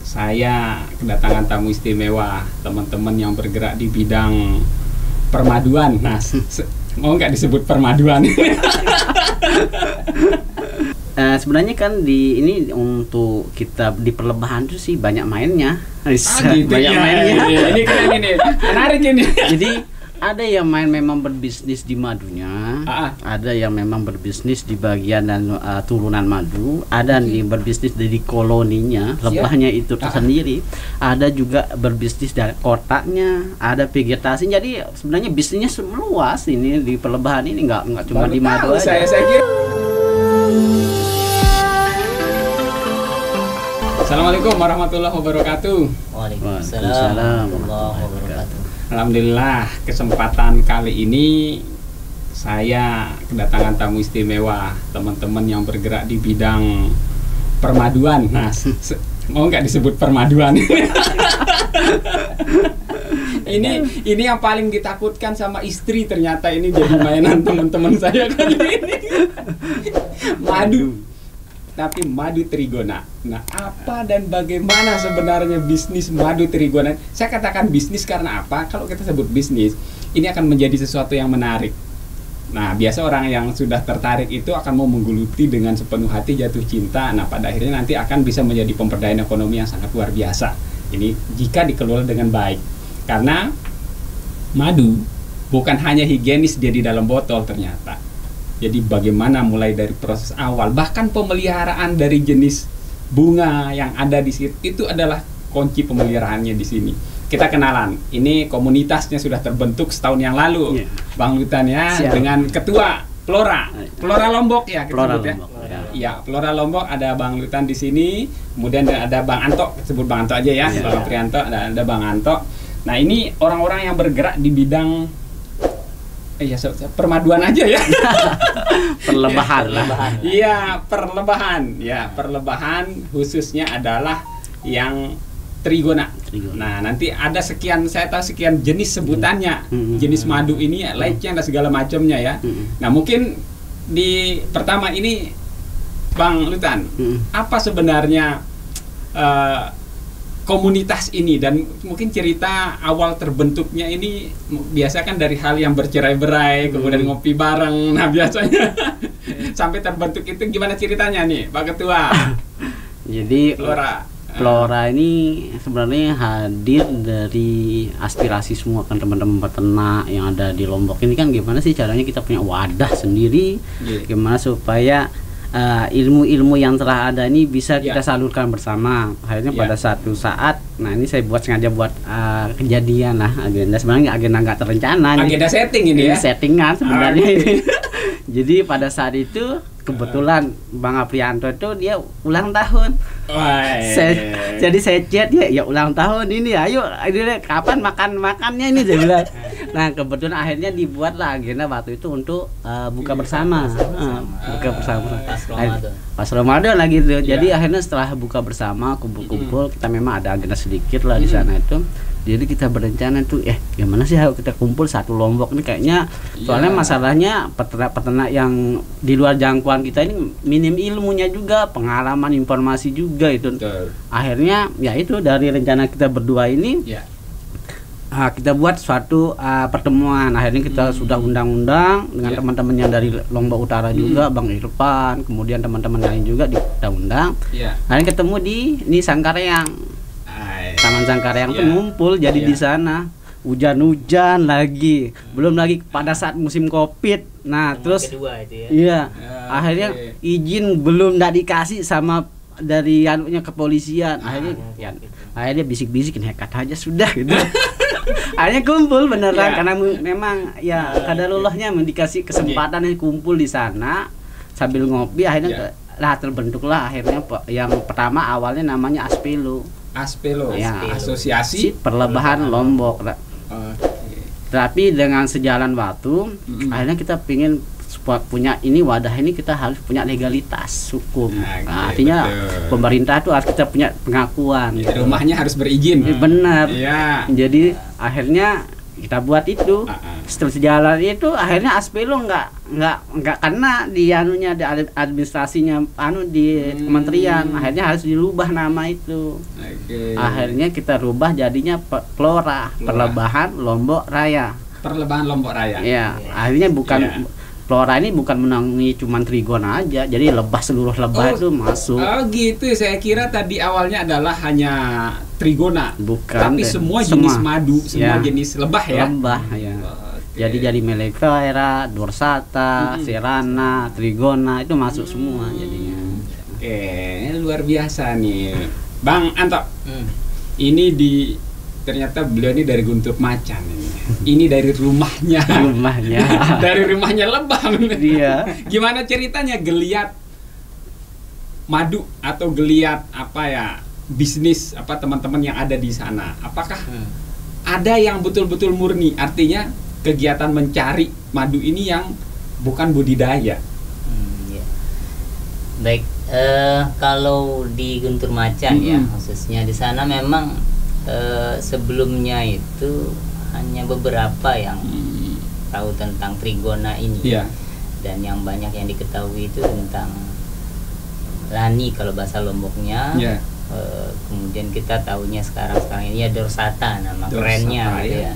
Saya kedatangan tamu istimewa, teman-teman yang bergerak di bidang permaduan. Nah, mau nggak disebut permaduan? Sebenarnya kan di ini untuk kita di perlebahan itu sih banyak mainnya. Gitu, banyak ya, mainnya. Ini keren ini, menarik ini. Jadi ada yang main memang berbisnis di madunya, ada yang memang berbisnis di bagian dan turunan madu, ada yang berbisnis dari koloninya, lebahnya itu tersendiri, ada juga berbisnis dari kotaknya, ada vegetasi. Jadi sebenarnya bisnisnya meluas ini di perlebahan ini, nggak cuma di madu aja. Saya kira. Assalamualaikum warahmatullahi wabarakatuh. Waalaikumsalam warahmatullahi wabarakatuh. Alhamdulillah, kesempatan kali ini saya kedatangan tamu istimewa, teman-teman yang bergerak di bidang permaduan. Nah, mau nggak disebut permaduan? Ini yang paling ditakutkan sama istri, ternyata ini jadi mainan teman-teman saya kali ini. Madu. Tapi madu trigona. Nah, apa dan bagaimana sebenarnya bisnis madu trigona? Saya katakan bisnis karena apa? Kalau kita sebut bisnis, ini akan menjadi sesuatu yang menarik. Nah, biasa orang yang sudah tertarik itu akan mau menggeluti dengan sepenuh hati, jatuh cinta. Nah, pada akhirnya nanti akan bisa menjadi pemberdayaan ekonomi yang sangat luar biasa. Ini jika dikelola dengan baik. Karena madu bukan hanya higienis dia di dalam botol ternyata. Jadi bagaimana mulai dari proses awal, bahkan pemeliharaan dari jenis bunga yang ada di situ, itu adalah kunci pemeliharaannya di sini. Kita kenalan, ini komunitasnya sudah terbentuk setahun yang lalu, Bang Lutan ya, dengan ketua Flora Lombok ya, kita sebut ya. Iya, Flora Lombok ada Bang Lutan di sini, kemudian ada Bang Anto, sebut Bang Anto aja ya, Bang Prianto, ada Bang Anto. Nah, ini orang-orang yang bergerak di bidang permaduan aja ya. Perlebahan lah. Iya, perlebahan. Ya, perlebahan khususnya adalah yang trigona. Nah, nanti ada sekian, saya tahu sekian jenis sebutannya. Jenis madu ini leceng dan segala macamnya ya. Nah, mungkin di pertama ini Bang Lutan, apa sebenarnya komunitas ini, dan mungkin cerita awal terbentuknya ini biasa kan dari hal yang bercerai-berai, kemudian ngopi bareng. Nah, biasanya sampai terbentuk itu gimana ceritanya nih, Pak Ketua? Jadi Flora ini sebenarnya hadir dari aspirasi semua kan teman-teman peternak yang ada di Lombok ini kan, gimana sih caranya kita punya wadah sendiri, gimana supaya ilmu-ilmu yang telah ada ini bisa kita salurkan bersama. Akhirnya pada satu saat, nah ini saya sengaja buat kejadian lah, agenda sebenarnya agenda nggak terencana, agenda setting ini ya, settingan sebenarnya ini. Jadi pada saat itu kebetulan Bang Aprianto itu dia ulang tahun. Jadi saya chat ya ulang tahun ini, ayo kapan makannya ini, saya bilang. Nah, kebetulan akhirnya dibuatlah agenda waktu itu untuk buka bersama. Buka bersama. Pas Ramadan lagi tuh. Jadi akhirnya setelah buka bersama, kumpul-kumpul, kita memang ada agenda sedikit lah di sana itu. Jadi kita berencana tuh, gimana sih kalau kita kumpul satu Lombok ini kayaknya, soalnya masalahnya peternak yang di luar jangkauan kita ini minim ilmunya juga, pengalaman, informasi juga itu. Akhirnya ya itu dari rencana kita berdua ini, kita buat suatu pertemuan. Akhirnya kita sudah undang-undang dengan teman-temannya dari Lombok Utara juga, Bang Irfan, kemudian teman-teman lain juga kita undang. Akhirnya ketemu di Sangkareang. Taman Sangkareang tuh ngumpul jadi di sana. Hujan-hujan lagi, belum lagi pada saat musim Covid. Nah, terus akhirnya izin belum dikasih sama dari anunya kepolisian. Akhirnya bisik-bisikin, hekat aja sudah gitu. Akhirnya kumpul beneran karena memang ya kadarullahnya dikasih kesempatan kumpul di sana sambil ngopi. Akhirnya terbentuklah akhirnya yang pertama awalnya namanya Aspelo, Asosiasi Perlebahan Lombok. Tapi dengan sejalan waktu, akhirnya kita pingin punya ini wadah ini, kita harus punya legalitas hukum. Artinya pemerintah itu harus kita punya pengakuan. Rumahnya harus berizin. Benar. Jadi akhirnya kita buat itu. Setelah sejalan itu akhirnya Aspelo nggak kena di anunya, di administrasinya di kementerian. Akhirnya harus dirubah nama itu. Akhirnya kita rubah jadinya Pelora, Perlebahan Lombok Raya. Perlebahan Lombok Raya. Ya, akhirnya bukan Pelora ini bukan menangani cuma Trigona aja, jadi lebah, seluruh lebah itu masuk. Oh gitu, saya kira tadi awalnya adalah hanya Trigona. Bukan. Tapi semua jenis madu, semua jenis lebah ya. Lebah ya. Jadi Mellifera, Dorsata, Serana, Trigona itu masuk semua jadinya. Luar biasa nih, Bang Anto. Ini ternyata beliau ini dari Guntur Macan ini. Ini dari rumahnya. Dari rumahnya lebah. Dia. Gimana ceritanya geliat madu atau geliat bisnis teman-teman yang ada di sana? Apakah ada yang betul-betul murni, artinya kegiatan mencari madu ini yang bukan budidaya? Baik, kalau di Guntur Macan ya khususnya di sana memang sebelumnya itu hanya beberapa yang tahu tentang Trigona ini, dan yang banyak yang diketahui itu tentang Lani kalau bahasa Lomboknya. Kemudian kita tahunya sekarang ini ya Dorsata, nama kerennya gitu ya.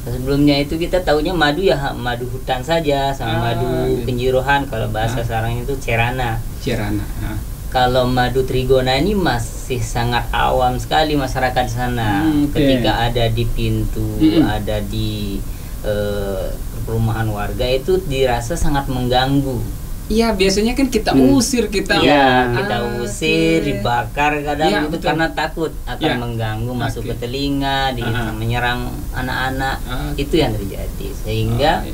Sebelumnya itu kita tahunya madu madu hutan saja, sama madu penjirohan kalau bahasa sekarang itu Cerana. Kalau madu Trigona ini masih sangat awam sekali masyarakat di sana. Ketika ada di pintu, ada di perumahan warga itu dirasa sangat mengganggu. Iya, biasanya kan kita usir, kita usir, dibakar kadang itu karena takut akan mengganggu, masuk ke telinga, menyerang anak-anak. Itu yang terjadi. Sehingga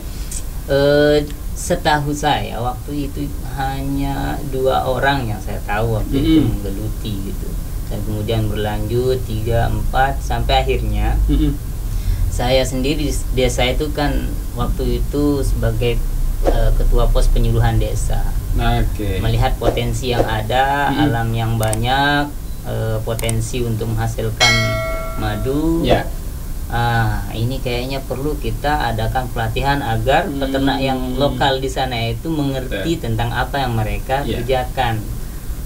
setahu saya waktu itu hanya 2 orang yang saya tahu waktu itu menggeluti gitu. Dan kemudian berlanjut 3, 4 sampai akhirnya saya sendiri di desa itu kan waktu itu sebagai ketua pos penyuluhan desa, melihat potensi yang ada, alam yang banyak, potensi untuk menghasilkan madu. Ini kayaknya perlu kita adakan pelatihan agar peternak yang lokal di sana itu mengerti tentang apa yang mereka kerjakan.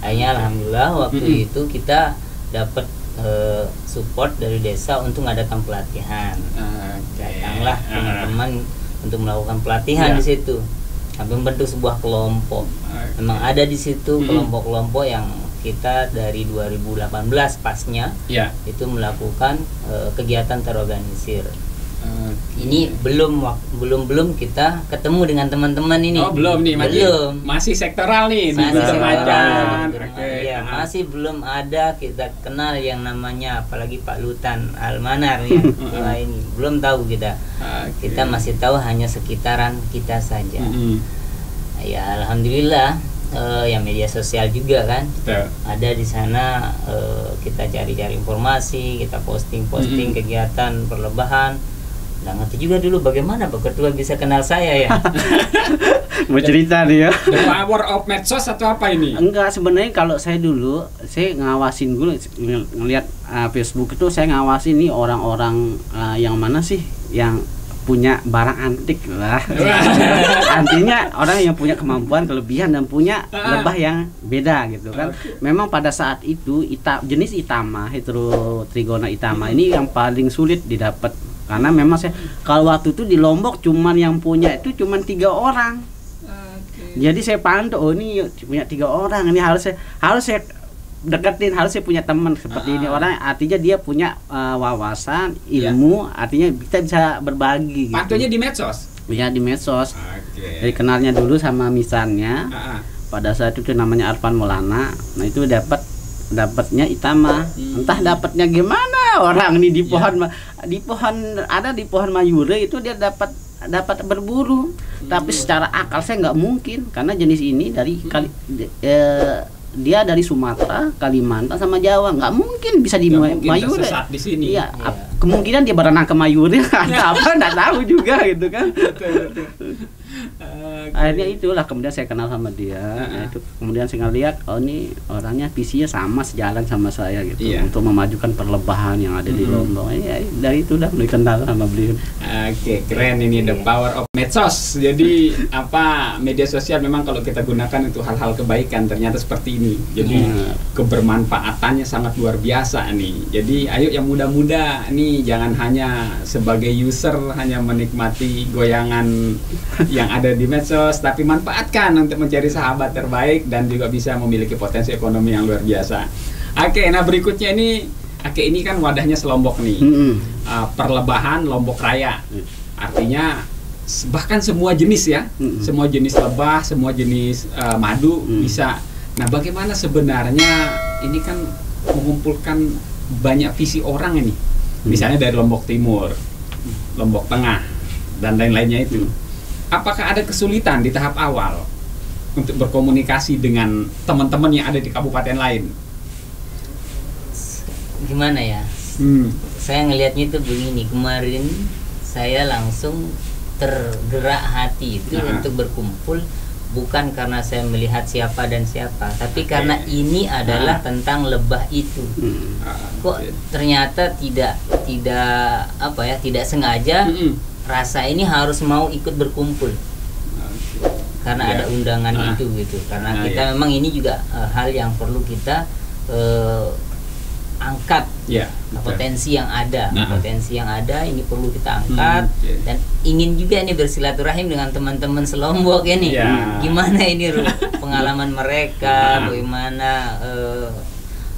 Akhirnya alhamdulillah waktu itu kita dapat support dari desa untuk mengadakan pelatihan. Datanglah teman-teman untuk melakukan pelatihan di situ, sampai membentuk sebuah kelompok. Memang ada di situ kelompok-kelompok yang kita dari 2018 pasnya itu melakukan kegiatan terorganisir. Ini belum kita ketemu dengan teman-teman ini. Belum nih, masih sektoral nih, masih belum ada kita kenal yang namanya, apalagi Pak Lutan Almanar ya. Ini belum tahu kita. Kita masih tahu hanya sekitaran kita saja. Ya alhamdulillah, ya media sosial juga kan ada di sana. Kita cari-cari informasi, kita posting kegiatan perlebahan. Nggak ngerti juga dulu bagaimana Pak Ketua bisa kenal saya ya. Mau cerita nih ya. The power of medsos atau apa ini? Enggak, sebenarnya kalau saya dulu, saya ngawasin dulu, ngelihat Facebook itu saya ngawasin nih orang-orang yang mana sih yang punya barang antik lah. Artinya orang yang punya kemampuan, kelebihan dan punya lebah yang beda gitu kan. Memang pada saat itu jenis Itama, Trigona Itama ini yang paling sulit didapat. Karena memang kalau waktu itu di Lombok cuman yang punya itu cuman 3 orang. Jadi saya pantau, ini punya 3 orang, ini harus saya deketin, harus saya punya teman seperti ini orang, artinya dia punya wawasan, ilmu, artinya kita bisa berbagi. Pantaunya di medsos? Iya, di medsos. Jadi kenalnya dulu sama misalnya pada saat itu namanya Arfan Maulana. Nah itu dapatnya Itama. Entah dapatnya gimana, orang ini di pohon di pohon mayure itu dia dapat berburu. Tapi secara akal saya nggak mungkin, karena jenis ini dari dia dari Sumatera, Kalimantan sama Jawa, nggak mungkin bisa di mayure. Di sini. Iya, kemungkinan dia berenang ke mayure atau apa nggak tahu juga gitu kan. Akhirnya itulah kemudian saya kenal sama dia. Itu kemudian saya ngeliat, oh ini orangnya visinya sama, sejalan sama saya gitu, untuk memajukan perlebahan yang ada di Lombok. Ya, dari itu udah mulai kenal sama beliau. Keren ini, the power of medsos. Jadi media sosial memang kalau kita gunakan itu hal-hal kebaikan, ternyata seperti ini. Jadi kebermanfaatannya sangat luar biasa nih. Jadi ayo yang muda-muda nih, jangan hanya sebagai user hanya menikmati goyangan yang ada di medsos, tapi manfaatkan untuk mencari sahabat terbaik dan juga bisa memiliki potensi ekonomi yang luar biasa. Oke, nah berikutnya ini kan wadahnya Selombok nih. Perlebahan Lombok Raya. Artinya bahkan semua jenis ya, semua jenis lebah, semua jenis madu bisa. Nah, bagaimana sebenarnya ini kan mengumpulkan banyak visi orang ini, misalnya dari Lombok Timur, Lombok Tengah, dan lain-lainnya itu. Apakah ada kesulitan di tahap awal untuk berkomunikasi dengan teman-teman yang ada di kabupaten lain? Gimana ya? Saya ngelihatnya itu begini, kemarin saya langsung tergerak hati itu untuk berkumpul, bukan karena saya melihat siapa dan siapa, tapi karena ini adalah tentang lebah itu. Kok ternyata tidak sengaja rasa ini harus mau ikut berkumpul karena ada undangan itu gitu. Karena kita memang ini juga hal yang perlu kita angkat, potensi yang ada, potensi yang ada ini perlu kita angkat, dan ingin juga ini bersilaturahim dengan teman-teman Selombok ini. Gimana ini pengalaman mereka, bagaimana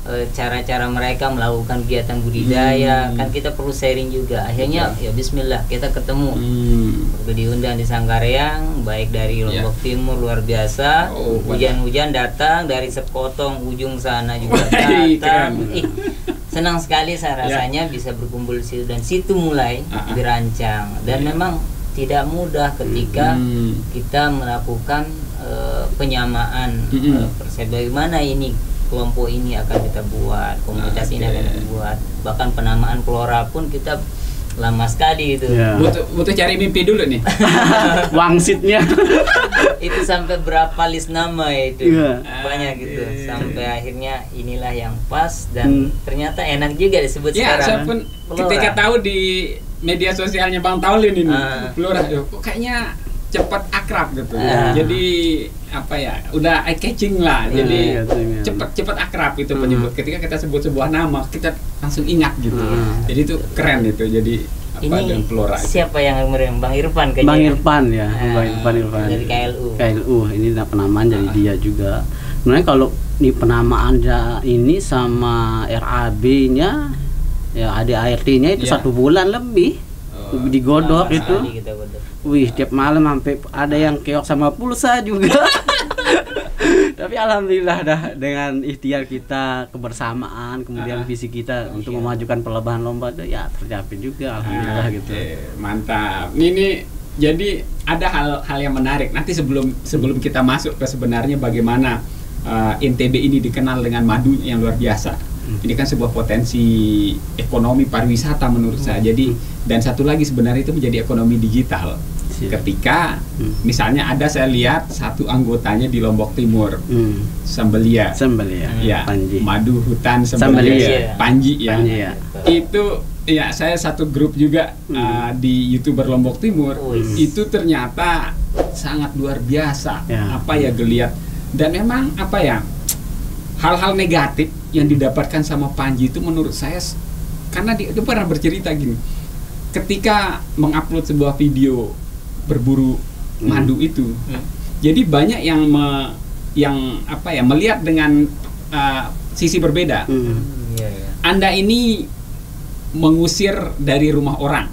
cara-cara mereka melakukan kegiatan budidaya, kan kita perlu sharing juga. Akhirnya ya Bismillah kita ketemu, diundang di Sangkareang, baik dari Lombok Timur luar biasa, hujan-hujan datang dari sepotong ujung sana juga datang. Senang sekali saya rasanya bisa berkumpul di situ, dan situ mulai dirancang. Dan memang tidak mudah ketika kita melakukan penyamaan persepsi bagaimana ini kelompok ini akan kita buat, komunitas ini akan kita buat, bahkan penamaan flora pun kita lama sekali itu. Butuh cari mimpi dulu nih. Wangsitnya itu sampai berapa list nama ya itu, banyak gitu, sampai akhirnya inilah yang pas, dan ternyata enak juga disebut sekarang. Saya pun ketika tahu di media sosialnya Bang Taulin ini, flora, kok kayaknya cepat akrab gitu. Jadi udah eye catching lah. Jadi cepat akrab itu penyebut. Ketika kita sebut sebuah nama, kita langsung ingat gitu. Jadi itu keren itu. Jadi ini flora. Siapa yang kemudian Bang Irfan kayaknya? Bang Irfan ya, Bang Irfan dari KLU. Ini penamaan dari dia juga. Sebenarnya kalau di penamaan ini sama RAB-nya ya ADART-nya itu 1 bulan lebih digodok itu. Wih, tiap malam sampai ada yang keok sama pulsa juga. Tapi alhamdulillah dah, dengan ikhtiar kita, kebersamaan, kemudian visi kita untuk memajukan perlebahan lomba itu ya tercapai juga, alhamdulillah gitu. Mantap. Ini jadi ada hal yang menarik. Nanti sebelum kita masuk ke sebenarnya bagaimana NTB ini dikenal dengan madu yang luar biasa. Ini kan sebuah potensi ekonomi pariwisata menurut saya. Jadi, dan satu lagi sebenarnya itu menjadi ekonomi digital. Ketika misalnya saya lihat satu anggotanya di Lombok Timur, Sambelia, ya, Panji. Madu hutan Sambelia, Panji ya. Itu ya, saya satu grup juga di YouTuber Lombok Timur. Itu ternyata sangat luar biasa. Geliat, dan memang hal-hal negatif yang didapatkan sama Panji itu menurut saya, karena dia pernah bercerita gini, ketika mengupload sebuah video berburu madu itu, jadi banyak yang melihat dengan sisi berbeda. Anda ini mengusir dari rumah orang,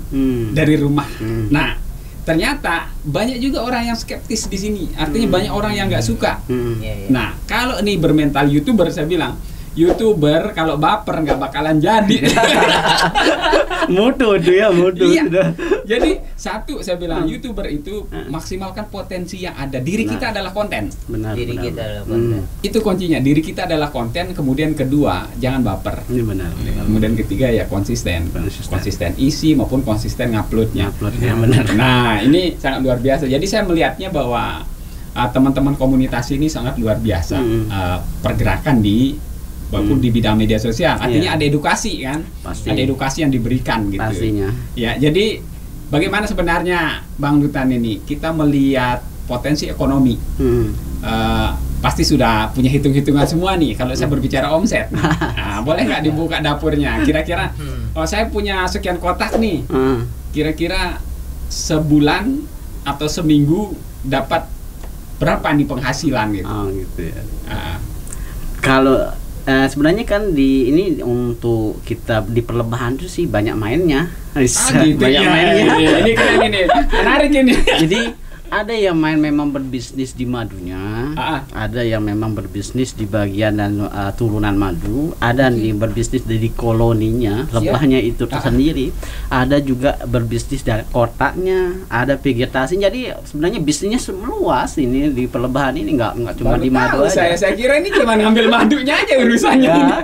dari rumah. Nah, ternyata banyak juga orang yang skeptis di sini. Artinya banyak orang yang nggak suka. Nah, kalau ini bermental YouTuber, saya bilang YouTuber kalau baper nggak bakalan jadi. Mutu. Iya. Jadi saya bilang YouTuber itu maksimalkan potensi yang ada. Diri kita adalah konten. Diri kita adalah konten. Itu kuncinya. Diri kita adalah konten. Kemudian kedua, jangan baper. Ini benar. Kemudian ketiga ya konsisten isi maupun konsisten nguploadnya. Benar. Nah, ini sangat luar biasa. Jadi saya melihatnya bahwa teman-teman komunitas ini sangat luar biasa. Pergerakan walaupun di bidang media sosial, artinya ada edukasi kan, ada edukasi yang diberikan gitu. Pastinya. Ya, jadi bagaimana sebenarnya Bang Dutan ini kita melihat potensi ekonomi? Pasti sudah punya hitung-hitungan semua nih kalau saya berbicara omset. Nah, boleh nggak dibuka dapurnya? Kira-kira, saya punya sekian kotak nih. Kira-kira sebulan atau seminggu dapat berapa nih penghasilan gitu? Oh gitu ya. Kalau sebenarnya kan di ini untuk kita di perlebahan itu sih banyak mainnya. Gitu, banyak mainnya. Ini keren ini, menarik ini. Jadi ada yang main memang berbisnis di madunya, ada yang memang berbisnis di bagian dan turunan madu, ada yang berbisnis dari koloninya, lebahnya itu tersendiri, ada juga berbisnis dari kotaknya, ada vegetasi. Jadi sebenarnya bisnisnya luas ini di perlebahan ini, nggak cuma di madu aja. Saya kira ini cuma ngambil madunya aja urusannya. Ya,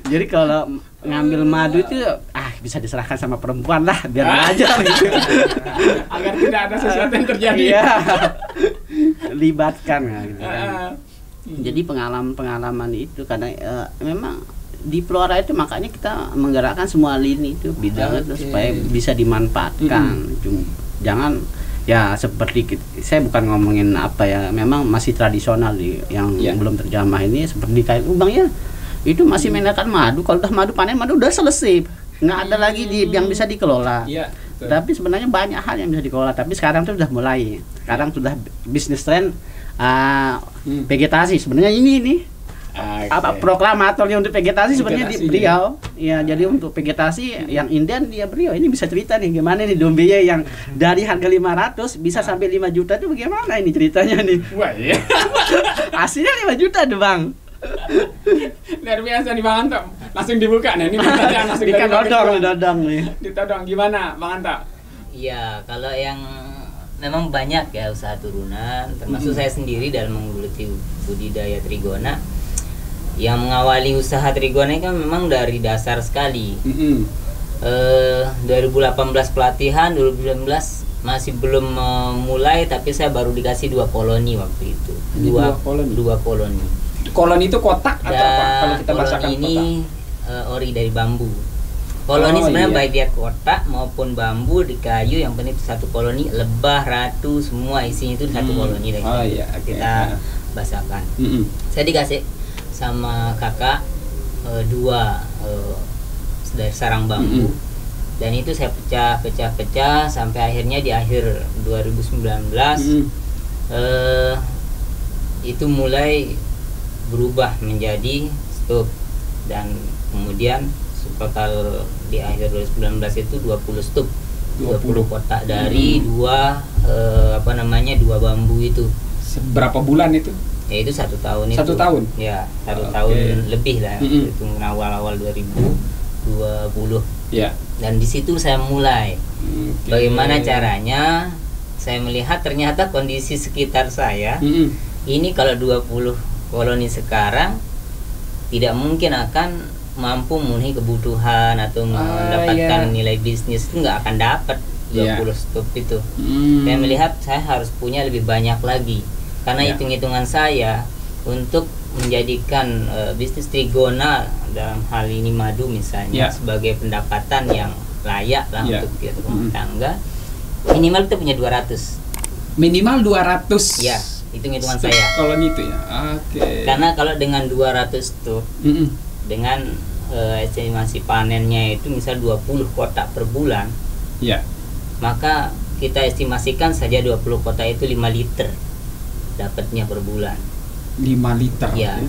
jadi kalau ngambil madu itu bisa diserahkan sama perempuan lah, biar aja gitu. Agar tidak ada sesuatu yang terjadi. Ya, libatkan gitu kan. Jadi pengalaman itu karena memang di Flora itu makanya kita menggerakkan semua lini itu bidang itu supaya bisa dimanfaatkan. Jangan ya seperti saya bukan ngomongin apa ya, memang masih tradisional yang belum terjamah ini seperti kayak Bang ya. Itu masih menggunakan madu. Kalau udah madu panen, madu udah selesai, nggak ada lagi yang bisa dikelola. Tapi sebenarnya banyak hal yang bisa dikelola. Tapi sekarang tuh udah mulai. Sekarang sudah bisnis tren vegetasi. Sebenarnya ini apa proklamatornya untuk vegetasi sebenarnya beliau. Ya, jadi untuk vegetasi yang inden dia beliau. Ini bisa cerita nih gimana nih dombenya yang dari harga 500 bisa sampai 5 juta itu bagaimana ini ceritanya nih. Wah, iya. Aslinya 5 juta tuh Bang. Luar biasa nih Bang Anto. Langsung dibuka nih, ini mantannya langsung dodong nih. Ditodong gimana Bang Anto? Iya, kalau yang memang banyak ya usaha turunan, termasuk saya sendiri dalam menggeluti budidaya trigona. Yang mengawali usaha trigona kan memang dari dasar sekali. 2018 pelatihan, 2019 masih belum mulai, tapi saya baru dikasih 2 koloni waktu itu. Dua koloni. Koloni itu kotak atau apa? Kalau kita bahasakan ini ori dari bambu. Koloni sebenarnya baik dia kotak maupun bambu di kayu, yang penting satu koloni, lebah, ratu, semua isinya itu satu koloni dari kita basahkan. Saya dikasih sama kakak 2 dari sarang bambu, dan itu saya pecah sampai akhirnya di akhir 2019 itu mulai berubah menjadi stup, dan kemudian total di akhir 2019 itu 20 stup, 20 kotak dari 2 bambu itu. Berapa bulan itu? Ya itu 1 tahun itu. 1 tahun? Ya, 1 tahun lebih lah. Itu awal-awal 2020. Ya. Dan di situ saya mulai. Bagaimana caranya? Saya melihat ternyata kondisi sekitar saya ini kalau 20 koloni sekarang tidak mungkin akan mampu memenuhi kebutuhan atau mendapatkan nilai bisnis, itu nggak akan dapat 20 stup itu. Saya melihat saya harus punya lebih banyak lagi, karena hitung-hitungan saya untuk menjadikan bisnis trigona dalam hal ini madu misalnya sebagai pendapatan yang layak lah untuk kita rumah tangga, minimal kita punya 200. Minimal 200. Ya, hitung-hitungan saya. Koloni itu ya. Karena kalau dengan 200 stup dengan estimasi panennya itu misal 20 kotak per bulan, maka kita estimasikan saja 20 kotak itu 5 liter dapatnya per bulan. 5 liter ya.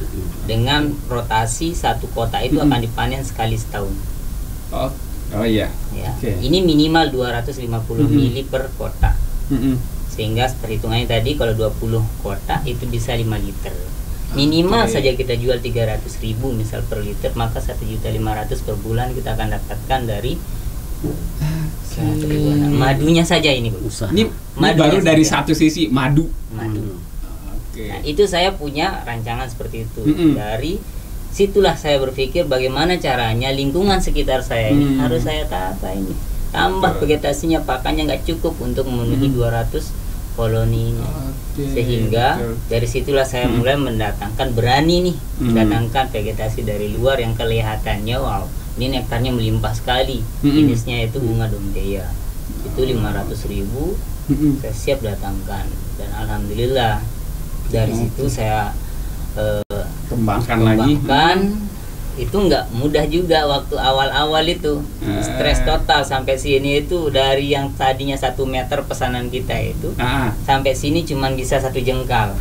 Dengan rotasi 1 kotak itu akan dipanen sekali setahun. Ya. Ini minimal 250 mili per kotak. Sehingga perhitungannya tadi kalau 20 kotak itu bisa 5 liter. Minimal saja kita jual 300.000 misal per liter, maka 1.500.000 per bulan kita akan dapatkan dari madunya saja ini, Bu. Ini baru dari satu sisi madu. Nah, itu saya punya rancangan seperti itu. Dari situlah saya berpikir bagaimana caranya lingkungan sekitar saya ini harus saya tata ini. Tambah vegetasinya, pakannya nggak cukup untuk memenuhi 200 koloni ini. Sehingga dari situlah saya mulai berani nih mendatangkan vegetasi dari luar yang kelihatannya wow, ini nektarnya melimpah sekali. Jenisnya itu bunga dombeya. itu 500.000 saya siap datangkan, dan alhamdulillah dari situ saya kembangkan lagi. Itu nggak mudah juga waktu awal-awal itu, stres total sampai sini itu. Dari yang tadinya 1 meter pesanan kita itu sampai sini cuman bisa 1 jengkal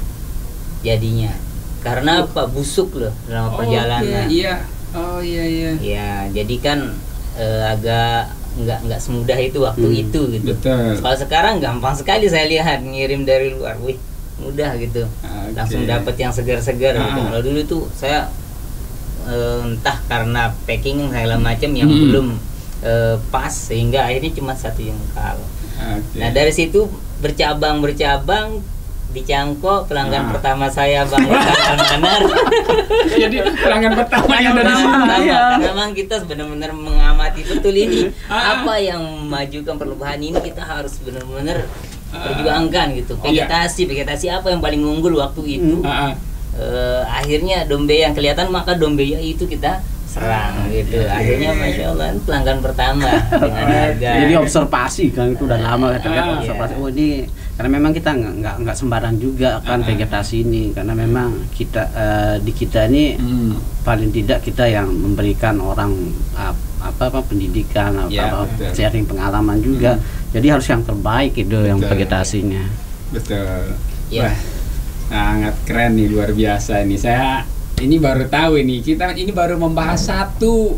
jadinya, karena apa, busuk loh dalam perjalanan. Iya. Oh iya. Ya jadi kan agak nggak semudah itu waktu itu gitu. Betul. Kalau sekarang gampang sekali saya lihat ngirim dari luar, wih mudah gitu, langsung dapat yang segar-segar gitu. Kalau dulu tuh saya entah karena packing segala macam yang belum pas, sehingga akhirnya cuma 1 jengkal. Nah dari situ bercabang di Cangko, pelanggan pertama saya Bang Almanar. Jadi pelanggan pertama yang dari sini. Memang kita benar-benar mengamati betul ini apa yang memajukan perubahan ini, kita harus benar-benar perjuangkan gitu. Vegetasi apa yang paling unggul waktu itu. Akhirnya dombe yang kelihatan, maka dombe itu kita serang gitu. Akhirnya Masya Allah pelanggan pertama dengan harga. Jadi observasi kan, itu udah lama kan observasi. Oh ini karena memang kita nggak sembarang juga kan vegetasi ini, karena memang kita di kita ini paling tidak kita yang memberikan orang apa pendidikan, sharing pengalaman juga. Jadi harus yang terbaik itu yang vegetasinya. Betul. Wah, sangat keren nih, luar biasa ini. Saya ini baru tahu ini, kita ini baru membahas satu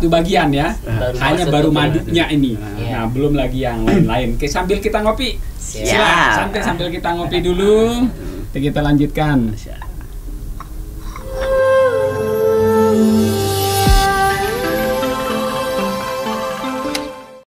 bagian ya. Hanya baru madunya ini. Nah, belum lagi yang lain-lain. Oke, sambil kita ngopi. Silakan, santai sambil kita ngopi dulu. Kita lanjutkan.